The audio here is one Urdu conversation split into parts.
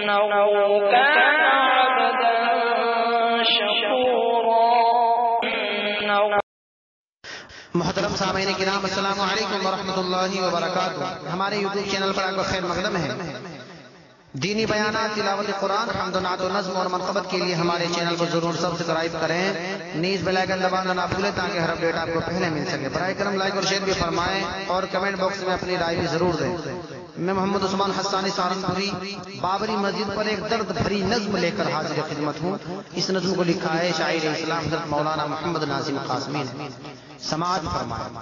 كان عبدا شكورا. محترم سامعین کرام، السلام علیکم ورحمۃ اللہ وبرکاتہ۔ ہمارے یوٹیوب چینل پر آپ کا خیر مقدم ہے۔ دینی بیانات، تلاوت قرآن، حمد و نعت و نظم اور منقبت کے لیے ہمارے چینل کو ضرور سبسکرائب کریں، نیز بیل آئیکن دبانا نہ بھولیں تاکہ ہر اپڈیٹ آپ کو پہلے مل سکے۔ برائے کرم لائک اور شیئر بھی فرمائیں اور کمنٹ باکس میں اپنی رائے بھی ضرور دیں۔ میں محمد عثمان حسانی سہارنپوری بابری مسجد پر ایک درد بھری نظم لے کر حاضر خدمت ہوں۔ اس نظم کو لکھا ہے شاعر اسلام حضرت مولانا محمد ناظم قاسمی نے۔ سماعت فرمائیں۔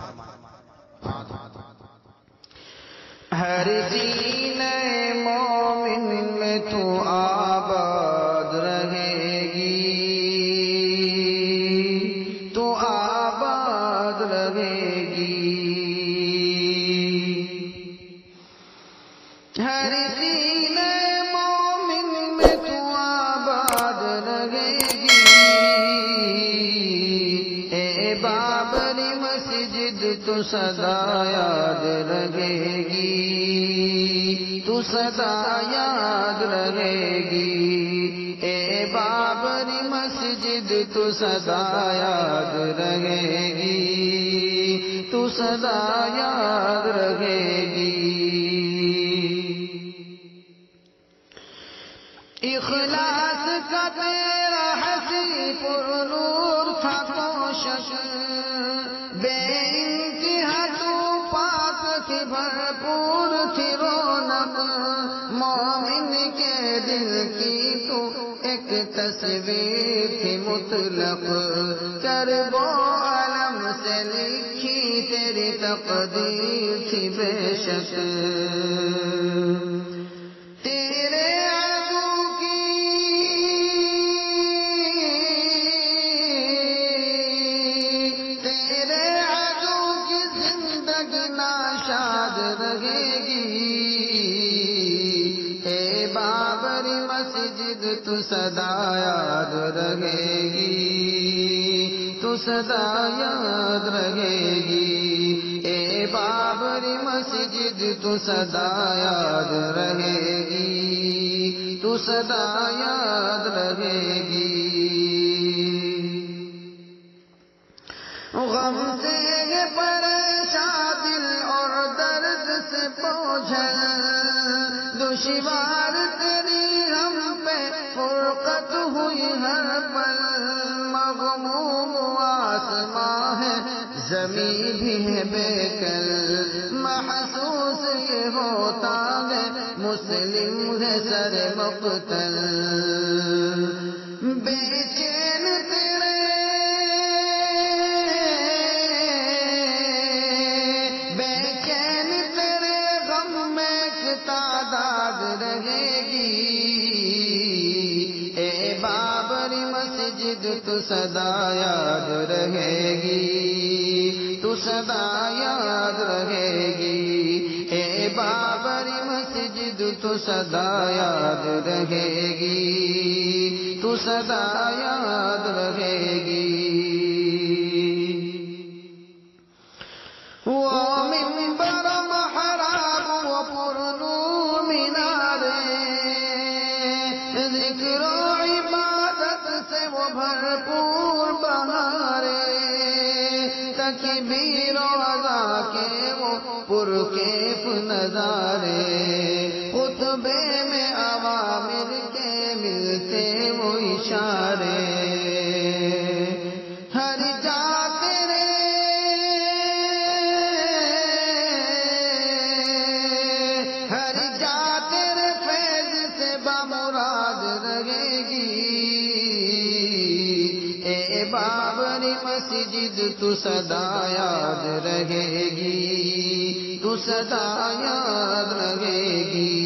ہر سینہ مومن میں تو آباد رہے گی، تو آباد رہے گی۔ ہر سینہ مومن میں تو آباد رہے گی۔ اے بابری مسجد تو سدا یاد رہے گی، تو سدا یاد رہے گی۔ اے بابری مسجد تو سدا یاد رہے گی، تو سدا یاد رہے گی۔ اخلاص کا تیرا حسین پر نور تھا کوشش، بے انتہا تو پاک تھی، بھرپور تھی رونق، مومن کے دل کی تو ایک تصویر تھی مطلق، کرب و علم سے لکھی تیری تقدیر تھی بے شک۔ تیرے ناشاد رہے گی۔ اے بابری مسجد تو سدا یاد رہے گی، تو سدا یاد رہے گی۔ اے بابری مسجد تو سدا یاد رہے گی، تو سدا یاد رہے گی۔ غم سے پریشان دل اور درد سے بوجھل، دشوار تیری ہم پہ فرقت ہوئی ہر پل، مغموم آسماں ہے زمین بھی ہے بے کل، محسوس یہ ہوتا ہے مسلم ہے سر مقتل، بے چین تیرے تعداد رہے گی۔ اے بابری مسجد تو سدا یاد رہے گی، تو سدا یاد رہے گی۔ اے بابری مسجد تو سدا یاد رہے گی، تو سدا یاد رہے گی۔ وہ منبر محراب و پرنور مینارے، ذکر و عبادت سے وہ بھرپور بہارے، تکبیر و اذا کے وہ پرکیف نظارے، خطبے میں عوامر کے ملتے وہ اشارے، ہر جا تیرے فیض سے بامراد رہے گی۔ اے بابری مسجد تو سدا یاد رہے گی، تو سدا یاد رہے گی۔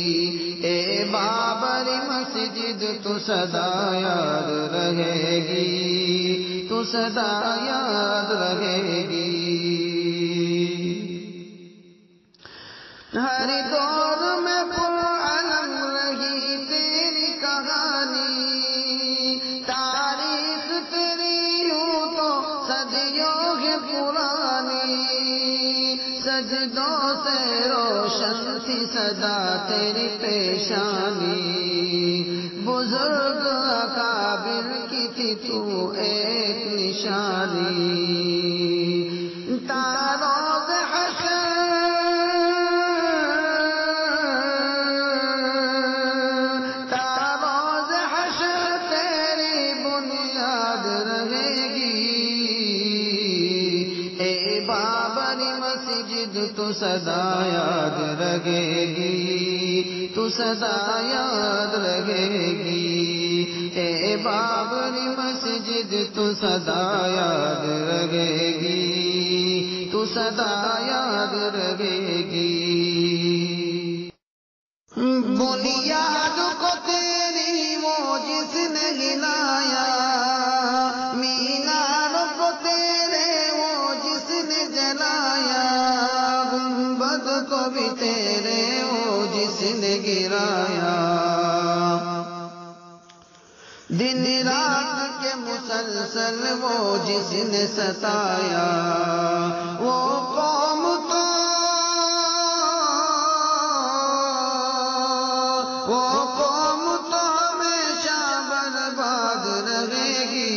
اے بابری مسجد تو سدا یاد رہے گی، تو سدا یاد رہے گی۔ ہر دور میں پرعلم رہی تیری کہانی، تاریخ تیری یوں تو صدیوں ہے پرانی، سجدوں سے روشن تھی صدا تیری پیشانی، بزرگ اکابر کی تھی تو ایک نشانی تاروز حشر تیری بنیاد رہے گی اے بابری مسجد تو صدا یاد رہے گی تو صدا یاد رہے گی اے بابری مسجد تو صدا یاد رہے گی تو صدا یاد رہے گی بنیاد کو تیری وہ جس نے ہلایا مینار کو تیرے وہ جس نے جلایا گنبد کو بھی تیرے وہ جس نے گرایا دن رات کے مسلسل وہ جس نے ستایا وہ قوم تو ہمیشہ برباد رہے گی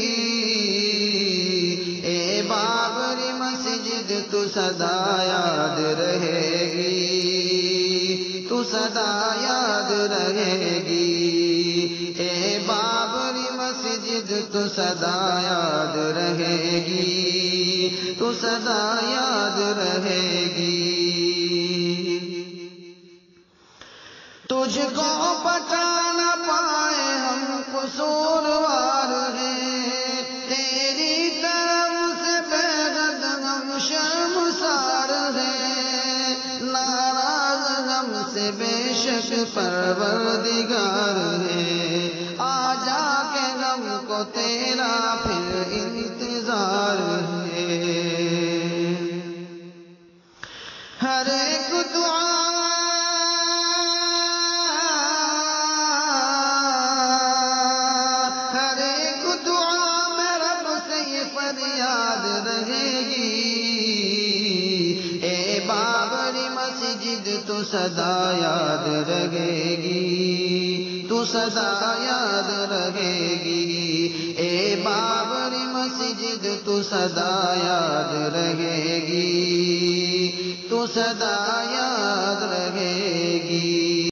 اے بابری مسجد تو صدا یاد رہے گی تو صدا یاد رہے گی اے بابری مسجد تو صدا یاد رہے گی تو صدا یاد رہے گی تجھ کو بچا نہ پائے ہم قصوروار ہیں تیری طرف سے بے غد ہم شرمسار ہیں ناراض ہم سے بے شک پروردگار ہے آ جا کے غم کو تیرا پھر انتظار ہے ہر ایک دعا یاد رہے گی اے بابری مسجد تو صدا یاد رہے گی تو صدا یاد رہے گی اے بابری مسجد تو صدا یاد رہے گی تو صدا یاد رہے گی